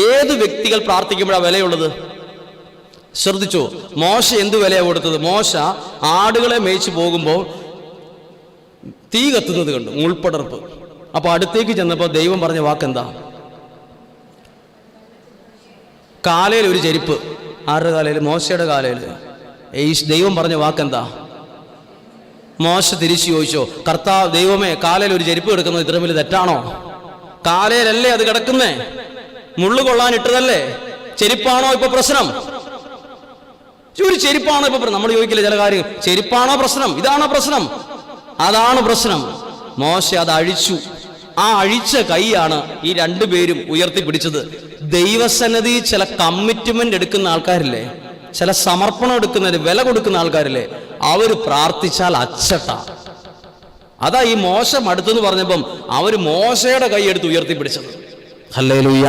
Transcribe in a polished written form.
ഏത് വ്യക്തികൾ പ്രാർത്ഥിക്കുമ്പോഴാണ് വിലയുള്ളത്? ശ്രദ്ധിച്ചോ, മോശ എന്ത് വിലയാണ് കൊടുത്തത്? മോശ ആടുകളെ മേയിച്ചു പോകുമ്പോൾ തീ കത്തുന്നത് കണ്ടു, മുൾപ്പടർപ്പ്. അപ്പൊ അടുത്തേക്ക് ചെന്നപ്പോൾ ദൈവം പറഞ്ഞ വാക്കെന്താ? കാലയിൽ ഒരു ചെരുപ്പ്. ആരുടെ കാലയിൽ? മോശയുടെ കാലയിൽ. ദൈവം പറഞ്ഞ വാക്കെന്താ? മോശ തിരിച്ചു ചോദിച്ചോ, കർത്താവ് ദൈവമേ, കാലയിൽ ഒരു ചെരുപ്പ് കിടക്കുന്നത് ഇത്ര വലിയ തെറ്റാണോ? കാലയിലല്ലേ അത് കിടക്കുന്നേ? മുള്ളു കൊള്ളാൻ ഇട്ടതല്ലേ? ചെരുപ്പാണോ ഇപ്പൊ പ്രശ്നം? ഒരു ചെരുപ്പാണോ ഇപ്പൊ? നമ്മൾ ചോദിക്കില്ല ചില കാര്യം, ചെരുപ്പാണോ പ്രശ്നം? ഇതാണോ പ്രശ്നം? അതാണ് പ്രശ്നം. മോശ അത് അഴിച്ചു. ആ അഴിച്ച കൈയാണ് ഈ രണ്ടുപേരും ഉയർത്തിപ്പിടിച്ചത്. ദൈവസന്നിധി ചില കമ്മിറ്റ്മെന്റ് എടുക്കുന്ന ആൾക്കാരില്ലേ, ചില സമർപ്പണം എടുക്കുന്നതിന് വില കൊടുക്കുന്ന ആൾക്കാരില്ലേ, അവര് പ്രാർത്ഥിച്ചാൽ അച്ചട്ട. അതാ ഈ മോശം അടുത്തെന്ന് പറഞ്ഞപ്പം അവര് മോശയുടെ കൈ എടുത്ത് ഉയർത്തിപ്പിടിച്ചത്. ഹല്ലേലൂയ.